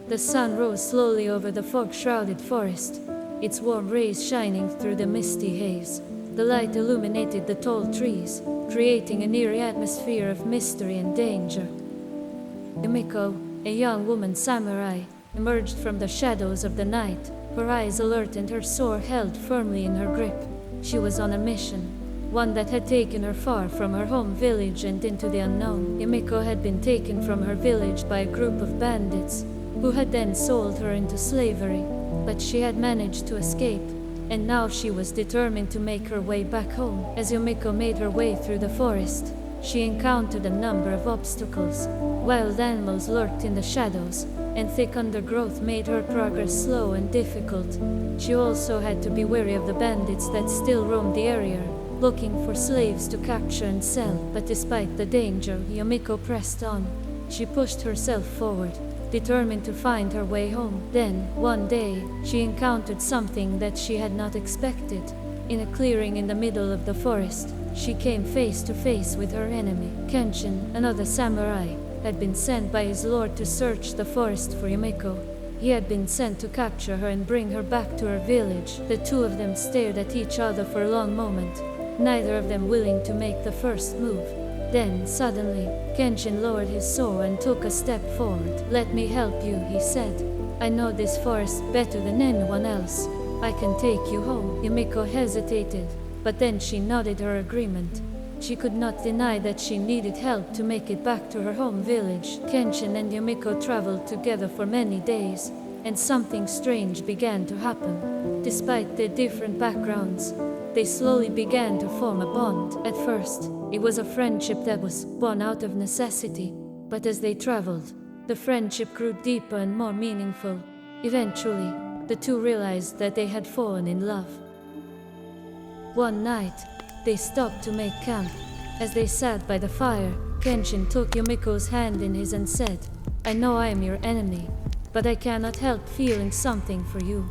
The sun rose slowly over the fog-shrouded forest, its warm rays shining through the misty haze. The light illuminated the tall trees, creating an eerie atmosphere of mystery and danger. Yomiko, a young woman samurai, emerged from the shadows of the night, her eyes alert and her sword held firmly in her grip. She was on a mission, one that had taken her far from her home village and into the unknown. Yomiko had been taken from her village by a group of bandits, who had then sold her into slavery, but she had managed to escape, and now she was determined to make her way back home. As Yomiko made her way through the forest, she encountered a number of obstacles. Wild animals lurked in the shadows, and thick undergrowth made her progress slow and difficult. She also had to be wary of the bandits that still roamed the area, looking for slaves to capture and sell. But despite the danger, Yomiko pressed on. She pushed herself forward, determined to find her way home. Then, one day, she encountered something that she had not expected. In a clearing in the middle of the forest, she came face to face with her enemy. Kenshin, another samurai, had been sent by his lord to search the forest for Yomiko. He had been sent to capture her and bring her back to her village. The two of them stared at each other for a long moment, neither of them willing to make the first move. Then, suddenly, Kenshin lowered his sword and took a step forward. "Let me help you," he said. "I know this forest better than anyone else. I can take you home." Yomiko hesitated, but then she nodded her agreement. She could not deny that she needed help to make it back to her home village. Kenshin and Yomiko traveled together for many days, and something strange began to happen. Despite their different backgrounds, they slowly began to form a bond. At first, it was a friendship that was born out of necessity, but as they traveled, the friendship grew deeper and more meaningful. Eventually, the two realized that they had fallen in love. One night, they stopped to make camp. As they sat by the fire, Kenshin took Yomiko's hand in his and said, "I know I am your enemy, but I cannot help feeling something for you.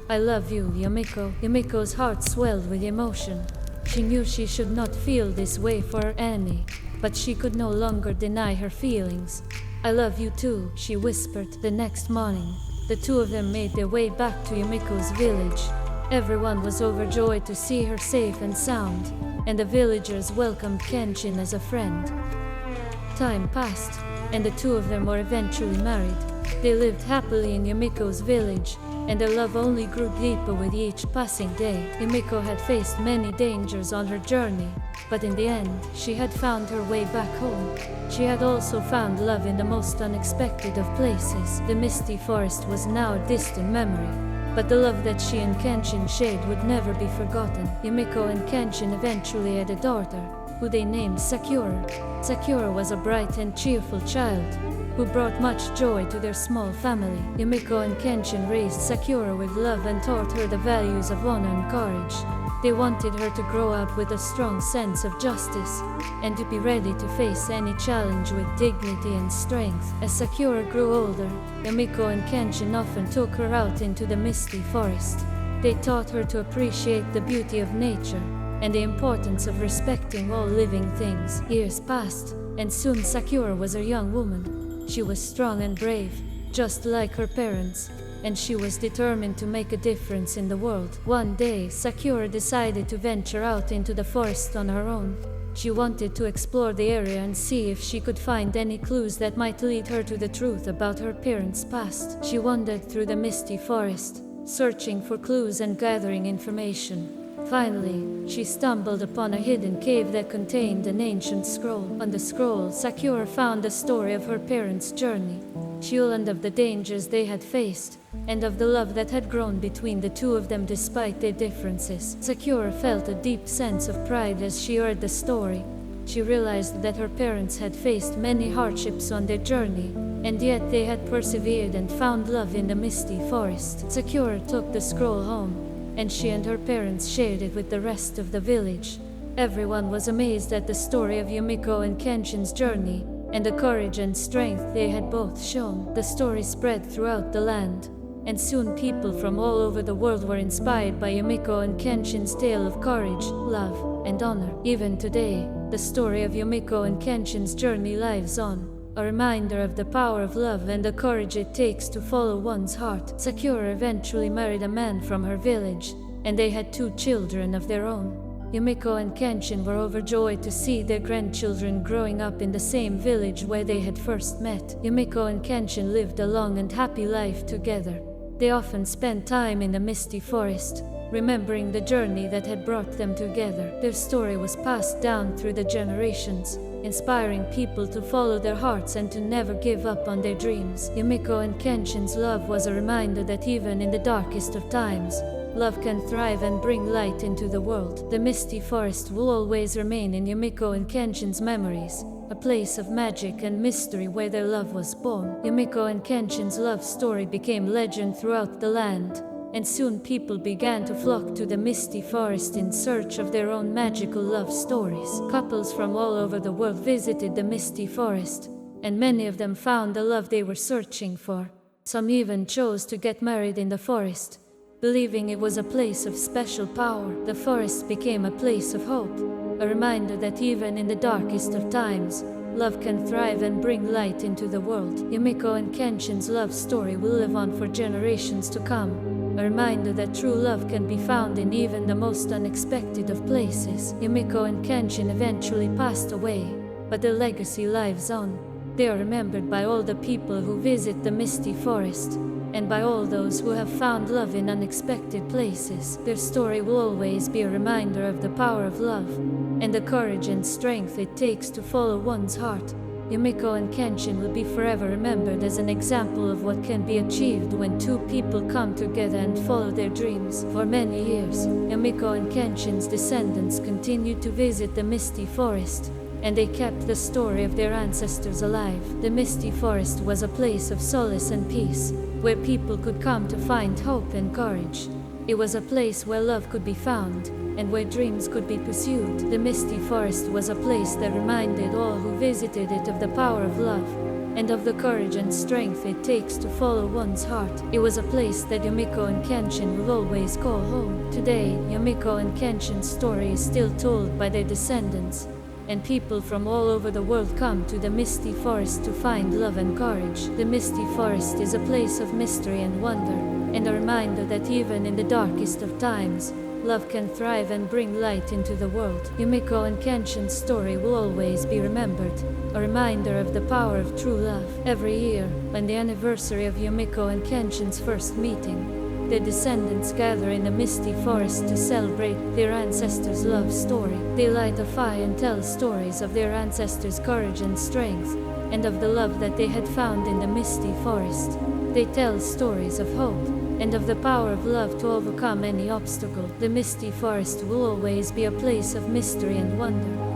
I love you, Yomiko." Yomiko's heart swelled with emotion. She knew she should not feel this way for her enemy, but she could no longer deny her feelings. "I love you too," she whispered. The next morning, the two of them made their way back to Yomiko's village. Everyone was overjoyed to see her safe and sound, and the villagers welcomed Kenshin as a friend. Time passed, and the two of them were eventually married. They lived happily in Yomiko's village, and their love only grew deeper with each passing day. Yomiko had faced many dangers on her journey, but in the end, she had found her way back home. She had also found love in the most unexpected of places. The misty forest was now a distant memory, but the love that she and Kenshin shared would never be forgotten. Yomiko and Kenshin eventually had a daughter, who they named Sakura. Sakura was a bright and cheerful child, who brought much joy to their small family. Yomiko and Kenshin raised Sakura with love and taught her the values of honor and courage. They wanted her to grow up with a strong sense of justice, and to be ready to face any challenge with dignity and strength. As Sakura grew older, Yomiko and Kenshin often took her out into the misty forest. They taught her to appreciate the beauty of nature, and the importance of respecting all living things. Years passed, and soon Sakura was a young woman. She was strong and brave, just like her parents, and she was determined to make a difference in the world. One day, Sakura decided to venture out into the forest on her own. She wanted to explore the area and see if she could find any clues that might lead her to the truth about her parents' past. She wandered through the misty forest, searching for clues and gathering information. Finally, she stumbled upon a hidden cave that contained an ancient scroll. On the scroll, Sakura found the story of her parents' journey. She learned of the dangers they had faced, and of the love that had grown between the two of them despite their differences. Sakura felt a deep sense of pride as she heard the story. She realized that her parents had faced many hardships on their journey, and yet they had persevered and found love in the misty forest. Sakura took the scroll home, and she and her parents shared it with the rest of the village. Everyone was amazed at the story of Yomiko and Kenshin's journey, and the courage and strength they had both shown. The story spread throughout the land, and soon people from all over the world were inspired by Yomiko and Kenshin's tale of courage, love, and honor. Even today, the story of Yomiko and Kenshin's journey lives on, a reminder of the power of love and the courage it takes to follow one's heart. Sakura eventually married a man from her village, and they had 2 children of their own. Yomiko and Kenshin were overjoyed to see their grandchildren growing up in the same village where they had first met. Yomiko and Kenshin lived a long and happy life together. They often spent time in the misty forest, remembering the journey that had brought them together. Their story was passed down through the generations, inspiring people to follow their hearts and to never give up on their dreams. Yomiko and Kenshin's love was a reminder that even in the darkest of times, love can thrive and bring light into the world. The misty forest will always remain in Yomiko and Kenshin's memories, a place of magic and mystery where their love was born. Yomiko and Kenshin's love story became legend throughout the land, and soon people began to flock to the misty forest in search of their own magical love stories. Couples from all over the world visited the misty forest, and many of them found the love they were searching for. Some even chose to get married in the forest, believing it was a place of special power. The forest became a place of hope, a reminder that even in the darkest of times, love can thrive and bring light into the world. Yomiko and Kenshin's love story will live on for generations to come, a reminder that true love can be found in even the most unexpected of places. Yomiko and Kenshin eventually passed away, but their legacy lives on. They are remembered by all the people who visit the misty forest, and by all those who have found love in unexpected places. Their story will always be a reminder of the power of love, and the courage and strength it takes to follow one's heart. Yomiko and Kenshin will be forever remembered as an example of what can be achieved when 2 people come together and follow their dreams. For many years, Yomiko and Kenshin's descendants continued to visit the misty forest, and they kept the story of their ancestors alive. The misty forest was a place of solace and peace, where people could come to find hope and courage. It was a place where love could be found, and where dreams could be pursued. The misty forest was a place that reminded all who visited it of the power of love, and of the courage and strength it takes to follow one's heart. It was a place that Yomiko and Kenshin will always call home. Today, Yomiko and Kenshin's story is still told by their descendants, and people from all over the world come to the misty forest to find love and courage. The misty forest is a place of mystery and wonder, and a reminder that even in the darkest of times, love can thrive and bring light into the world. Yomiko and Kenshin's story will always be remembered, a reminder of the power of true love. Every year, on the anniversary of Yomiko and Kenshin's first meeting, their descendants gather in the misty forest to celebrate their ancestors' love story. They light a fire and tell stories of their ancestors' courage and strength, and of the love that they had found in the misty forest. They tell stories of hope, and of the power of love to overcome any obstacle. The misty forest will always be a place of mystery and wonder,